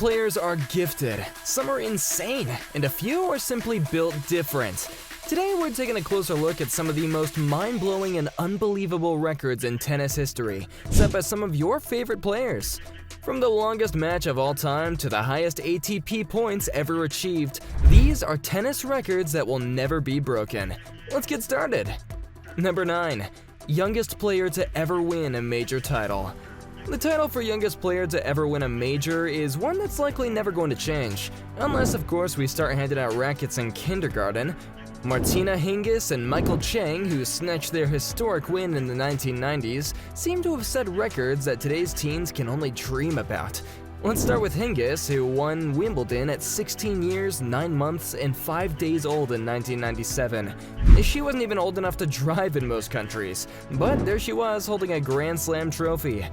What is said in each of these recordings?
players are gifted, some are insane, and a few are simply built different. Today we're taking a closer look at some of the most mind-blowing and unbelievable records in tennis history, set by some of your favorite players. From the longest match of all time to the highest ATP points ever achieved, these are tennis records that will never be broken. Let's get started. Number 9. Youngest player to ever win a major title. The title for youngest player to ever win a major is one that's likely never going to change, unless of course we start handing out rackets in kindergarten. Martina Hingis and Michael Chang, who snatched their historic win in the 1990s, seem to have set records that today's teens can only dream about. Let's start with Hingis, who won Wimbledon at 16 years, 9 months, and 5 days old in 1997. She wasn't even old enough to drive in most countries, but there she was holding a Grand Slam trophy.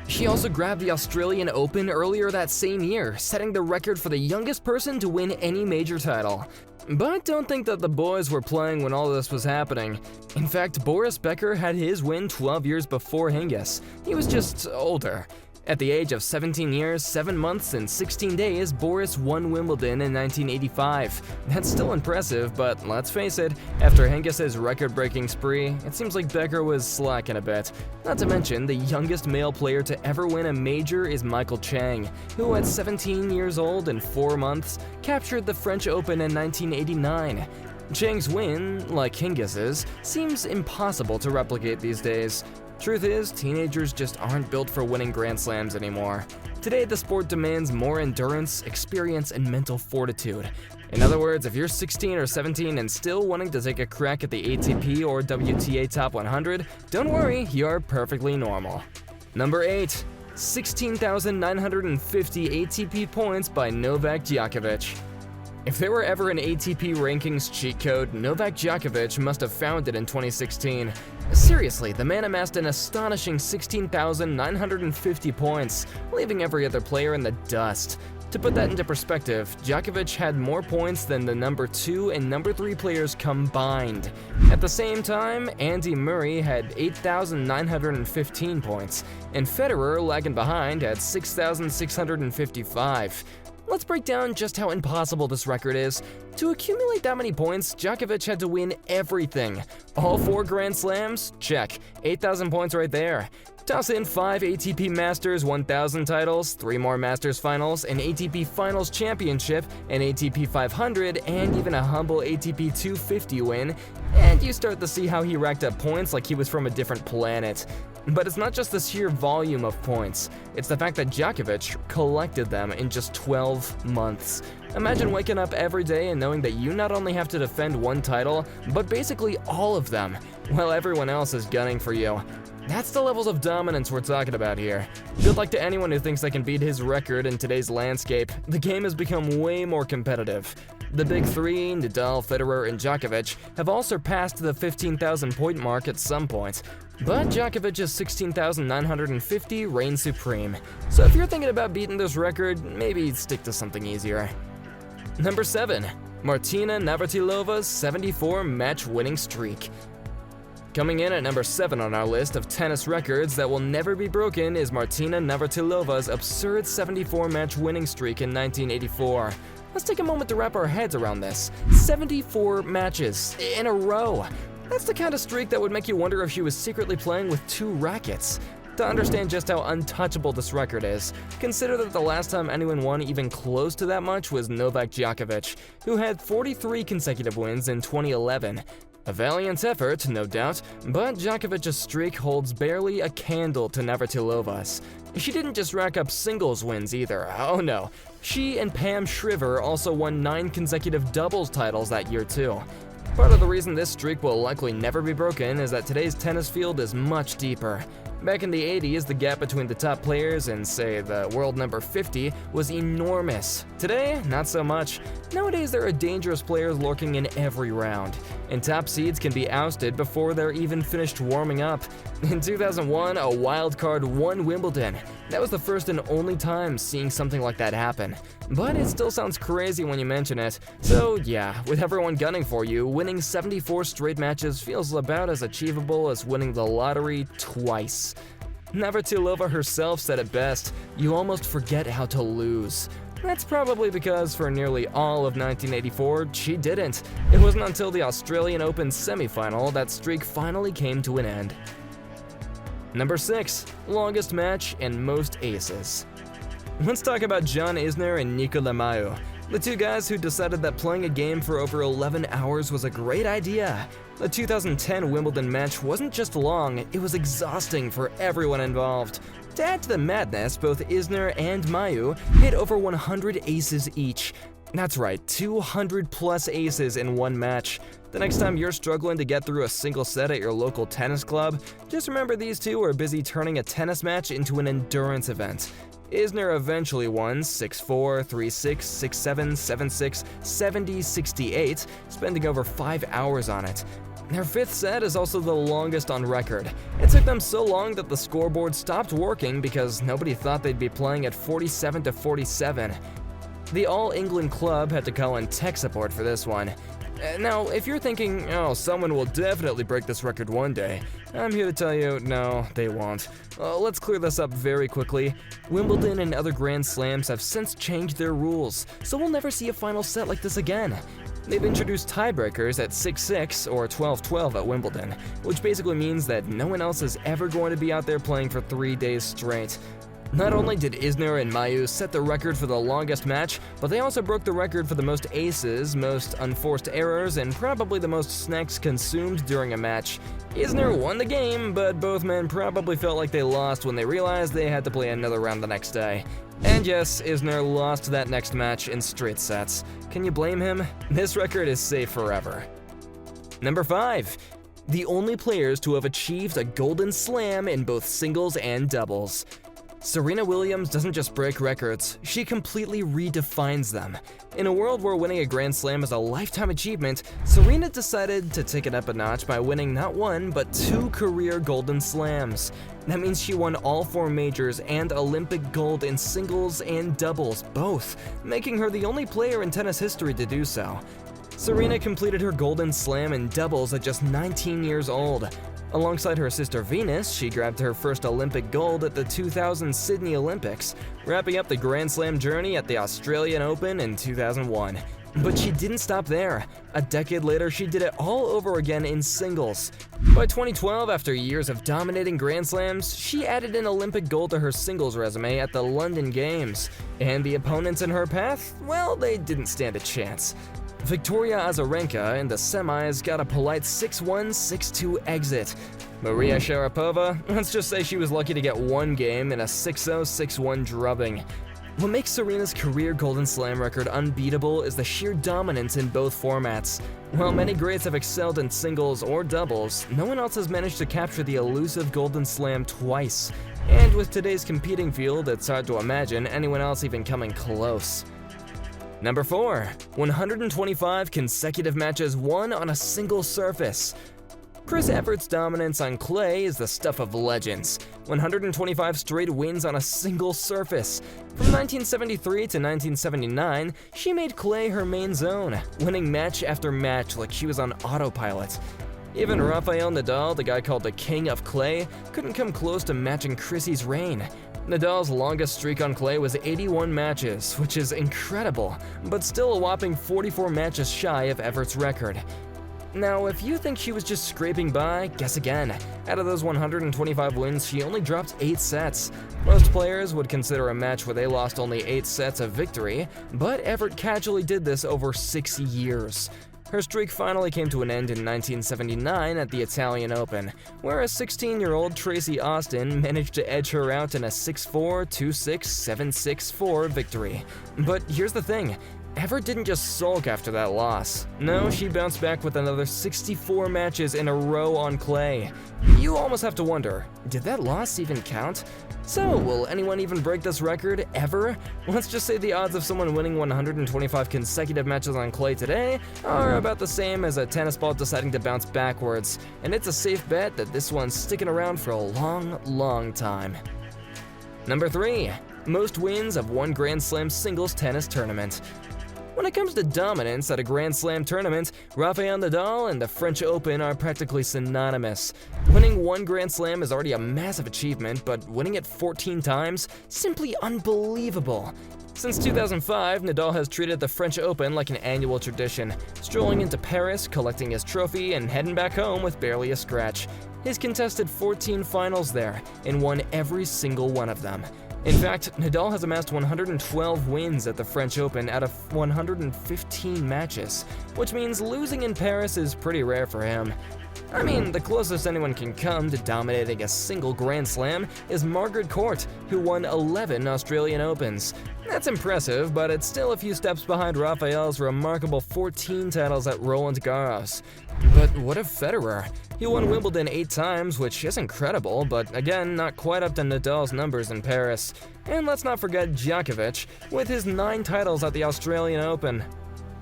She also grabbed the Australian Open earlier that same year, setting the record for the youngest person to win any major title. But don't think that the boys were playing when all this was happening. In fact, Boris Becker had his win 12 years before Hingis. He was just older. At the age of 17 years, 7 months, and 16 days, Boris won Wimbledon in 1985. That's still impressive, but let's face it, after Hingis' record-breaking spree, it seems like Becker was slacking a bit. Not to mention, the youngest male player to ever win a major is Michael Chang, who at 17 years old and 4 months, captured the French Open in 1989. Chang's win, like Hingis's, seems impossible to replicate these days. Truth is, teenagers just aren't built for winning Grand Slams anymore. Today, the sport demands more endurance, experience, and mental fortitude. In other words, if you're 16 or 17 and still wanting to take a crack at the ATP or WTA Top 100, don't worry, you're perfectly normal. Number 8. 16,950 ATP points by Novak Djokovic. If there were ever an ATP rankings cheat code, Novak Djokovic must have found it in 2016. Seriously, the man amassed an astonishing 16,950 points, leaving every other player in the dust. To put that into perspective, Djokovic had more points than the number 2 and number 3 players combined. At the same time, Andy Murray had 8,915 points, and Federer, lagging behind, had 6,655. Let's break down just how impossible this record is. To accumulate that many points, Djokovic had to win everything. All 4 Grand Slams? Check. 8,000 points right there. Toss in 5 ATP Masters 1000 titles, 3 more Masters finals, an ATP Finals Championship, an ATP 500, and even a humble ATP 250 win, and you start to see how he racked up points like he was from a different planet. But it's not just the sheer volume of points, it's the fact that Djokovic collected them in just 12 months. Imagine waking up every day and knowing that you not only have to defend one title, but basically all of them, while everyone else is gunning for you. That's the levels of dominance we're talking about here. Good luck to anyone who thinks they can beat his record in today's landscape. The game has become way more competitive. The big three, Nadal, Federer, and Djokovic, have all surpassed the 15,000 point mark at some point. But Djokovic's 16,950 reigns supreme. So if you're thinking about beating this record, maybe stick to something easier. Number 7. Martina Navratilova's 74 match winning streak. Coming in at number 7 on our list of tennis records that will never be broken is Martina Navratilova's absurd 74 match winning streak in 1984. Let's take a moment to wrap our heads around this. 74 matches in a row. That's the kind of streak that would make you wonder if she was secretly playing with 2 rackets. To understand just how untouchable this record is, consider that the last time anyone won even close to that much was Novak Djokovic, who had 43 consecutive wins in 2011. A valiant effort, no doubt, but Djokovic's streak holds barely a candle to Navratilova's. She didn't just rack up singles wins either, oh no. She and Pam Shriver also won 9 consecutive doubles titles that year too. Part of the reason this streak will likely never be broken is that today's tennis field is much deeper. Back in the 80s, the gap between the top players and, say, the world number 50 was enormous. Today, not so much. Nowadays, there are dangerous players lurking in every round, and top seeds can be ousted before they're even finished warming up. In 2001, a wild card won Wimbledon. That was the first and only time seeing something like that happen. But it still sounds crazy when you mention it. So yeah, with everyone gunning for you, winning 74 straight matches feels about as achievable as winning the lottery twice. Navratilova herself said it best, "You almost forget how to lose." That's probably because for nearly all of 1984, she didn't. It wasn't until the Australian Open semifinal that streak finally came to an end. Number 6. Longest match and most aces. Let's talk about John Isner and Nico Lemayu, the two guys who decided that playing a game for over 11 hours was a great idea. The 2010 Wimbledon match wasn't just long, it was exhausting for everyone involved. To add to the madness, both Isner and Mayu hit over 100 aces each. That's right, 200 plus aces in one match. The next time you're struggling to get through a single set at your local tennis club, just remember these two were busy turning a tennis match into an endurance event. Isner eventually won 6-4, 3-6, 6-7, 7-6, 70-68, spending over 5 hours on it. Their fifth set is also the longest on record. It took them so long that the scoreboard stopped working because nobody thought they'd be playing at 47-47. The All England club had to call in tech support for this one. Now, if you're thinking, oh, someone will definitely break this record one day, I'm here to tell you, no, they won't. Let's clear this up very quickly. Wimbledon and other Grand Slams have since changed their rules, so we'll never see a final set like this again. They've introduced tiebreakers at 6-6 or 12-12 at Wimbledon, which basically means that no one else is ever going to be out there playing for 3 days straight. Not only did Isner and Mayu set the record for the longest match, but they also broke the record for the most aces, most unforced errors, and probably the most snacks consumed during a match. Isner won the game, but both men probably felt like they lost when they realized they had to play another round the next day. And yes, Isner lost that next match in straight sets. Can you blame him? This record is safe forever. Number 5. The only players to have achieved a Golden Slam in both singles and doubles. Serena Williams doesn't just break records, she completely redefines them. In a world where winning a Grand Slam is a lifetime achievement, Serena decided to take it up a notch by winning not one, but 2 career Golden Slams. That means she won all 4 majors and Olympic gold in singles and doubles, both, making her the only player in tennis history to do so. Serena completed her Golden Slam in doubles at just 19 years old. Alongside her sister Venus, she grabbed her first Olympic gold at the 2000 Sydney Olympics, wrapping up the Grand Slam journey at the Australian Open in 2001. But she didn't stop there. A decade later, she did it all over again in singles. By 2012, after years of dominating Grand Slams, she added an Olympic gold to her singles resume at the London Games. And the opponents in her path? Well, they didn't stand a chance. Victoria Azarenka in the semis got a polite 6-1, 6-2 exit. Maria Sharapova, let's just say she was lucky to get one game in a 6-0, 6-1 drubbing. What makes Serena's career Golden Slam record unbeatable is the sheer dominance in both formats. While many greats have excelled in singles or doubles, no one else has managed to capture the elusive Golden Slam twice. And with today's competing field, it's hard to imagine anyone else even coming close. Number 4. 125 consecutive matches won on a single surface. Chris Evert's dominance on clay is the stuff of legends. 125 straight wins on a single surface. From 1973 to 1979, she made clay her main zone, winning match after match like she was on autopilot. Even Rafael Nadal, the guy called the King of Clay, couldn't come close to matching Chrissy's reign. Nadal's longest streak on clay was 81 matches, which is incredible, but still a whopping 44 matches shy of Evert's record. Now, if you think she was just scraping by, guess again. Out of those 125 wins, she only dropped 8 sets. Most players would consider a match where they lost only 8 sets a victory, but Evert casually did this over 6 years. Her streak finally came to an end in 1979 at the Italian Open, where a 16-year-old Tracy Austin managed to edge her out in a 6-4, 2-6, 7-6-4 victory. But here's the thing, Evert didn't just sulk after that loss. No, she bounced back with another 64 matches in a row on clay. You almost have to wonder, did that loss even count? So, will anyone even break this record, ever? Let's just say the odds of someone winning 125 consecutive matches on clay today are about the same as a tennis ball deciding to bounce backwards, and it's a safe bet that this one's sticking around for a long, long time. Number 3. Most wins of one Grand Slam singles tennis tournament. When it comes to dominance at a Grand Slam tournament, Rafael Nadal and the French Open are practically synonymous. Winning one Grand Slam is already a massive achievement, but winning it 14 times? Simply unbelievable. Since 2005, Nadal has treated the French Open like an annual tradition, strolling into Paris, collecting his trophy, and heading back home with barely a scratch. He's contested 14 finals there and won every single one of them. In fact, Nadal has amassed 112 wins at the French Open out of 115 matches, which means losing in Paris is pretty rare for him. I mean, the closest anyone can come to dominating a single Grand Slam is Margaret Court, who won 11 Australian Opens. That's impressive, but it's still a few steps behind Rafael's remarkable 14 titles at Roland Garros. But what of Federer? He won Wimbledon 8 times, which is incredible, but again, not quite up to Nadal's numbers in Paris. And let's not forget Djokovic, with his 9 titles at the Australian Open.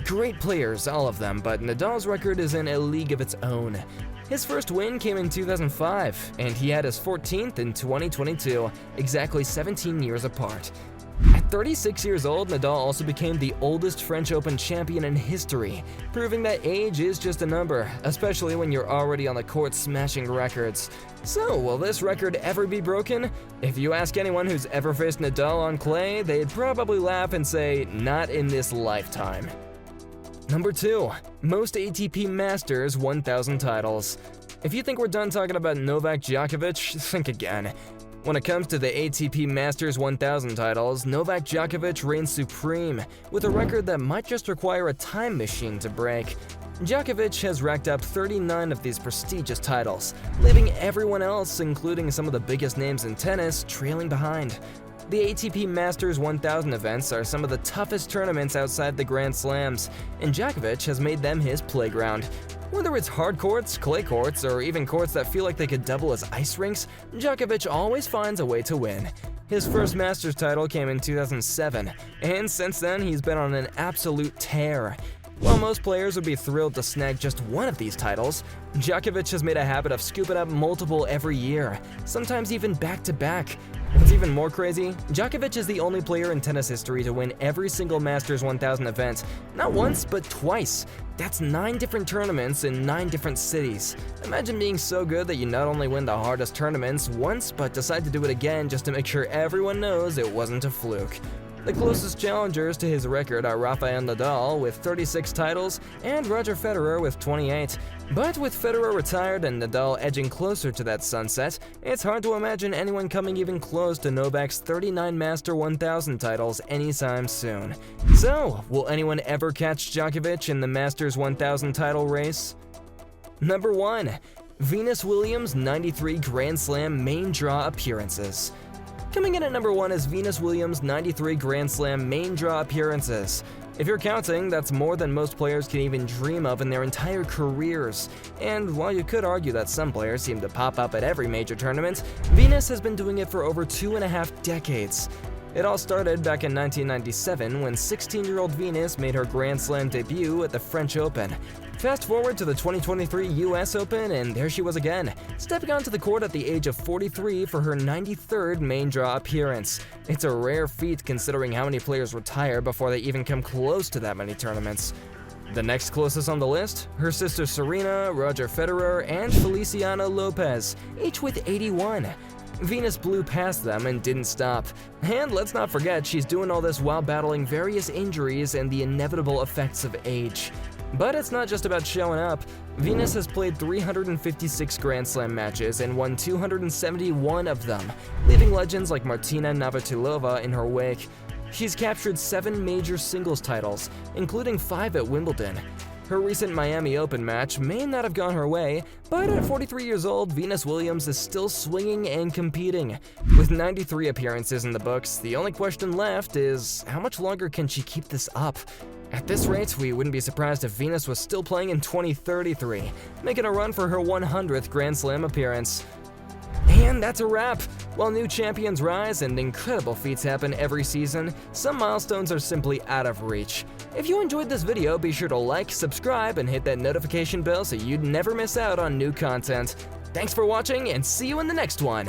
Great players, all of them, but Nadal's record is in a league of its own. His first win came in 2005, and he had his 14th in 2022, exactly 17 years apart. At 36 years old, Nadal also became the oldest French Open champion in history, proving that age is just a number, especially when you're already on the court smashing records. So, will this record ever be broken? If you ask anyone who's ever faced Nadal on clay, they'd probably laugh and say, not in this lifetime. Number 2. Most ATP Masters 1000 titles. If you think we're done talking about Novak Djokovic, think again. When it comes to the ATP Masters 1000 titles, Novak Djokovic reigns supreme, with a record that might just require a time machine to break. Djokovic has racked up 39 of these prestigious titles, leaving everyone else, including some of the biggest names in tennis, trailing behind. The ATP Masters 1000 events are some of the toughest tournaments outside the Grand Slams, and Djokovic has made them his playground. Whether it's hard courts, clay courts, or even courts that feel like they could double as ice rinks, Djokovic always finds a way to win. His first Masters title came in 2007, and since then he's been on an absolute tear. While most players would be thrilled to snag just one of these titles, Djokovic has made a habit of scooping up multiple every year, sometimes even back-to-back. What's even more crazy, Djokovic is the only player in tennis history to win every single Masters 1000 event, not once, but twice. That's 9 different tournaments in 9 different cities. Imagine being so good that you not only win the hardest tournaments once, but decide to do it again just to make sure everyone knows it wasn't a fluke. The closest challengers to his record are Rafael Nadal with 36 titles and Roger Federer with 28. But with Federer retired and Nadal edging closer to that sunset, it's hard to imagine anyone coming even close to Novak's 39 Master 1000 titles anytime soon. So, will anyone ever catch Djokovic in the Masters 1000 title race? Number 1. Venus Williams 93 Grand Slam main draw appearances. Coming in at number 1 is Venus Williams' 93 Grand Slam main draw appearances. If you're counting, that's more than most players can even dream of in their entire careers. And while you could argue that some players seem to pop up at every major tournament, Venus has been doing it for over 2.5 decades. It all started back in 1997 when 16-year-old Venus made her Grand Slam debut at the French Open. Fast forward to the 2023 US Open, and there she was again, stepping onto the court at the age of 43 for her 93rd main draw appearance. It's a rare feat considering how many players retire before they even come close to that many tournaments. The next closest on the list, her sister Serena, Roger Federer, and Feliciano Lopez, each with 81. Venus blew past them and didn't stop. And let's not forget, she's doing all this while battling various injuries and the inevitable effects of age. But it's not just about showing up. Venus has played 356 Grand Slam matches and won 271 of them, leaving legends like Martina Navratilova in her wake. She's captured 7 major singles titles, including 5 at Wimbledon. Her recent Miami Open match may not have gone her way, but at 43 years old, Venus Williams is still swinging and competing. With 93 appearances in the books, the only question left is how much longer can she keep this up? At this rate, we wouldn't be surprised if Venus was still playing in 2033, making a run for her 100th Grand Slam appearance. And that's a wrap! While new champions rise and incredible feats happen every season, some milestones are simply out of reach. If you enjoyed this video, be sure to like, subscribe, and hit that notification bell so you'd never miss out on new content. Thanks for watching, and see you in the next one!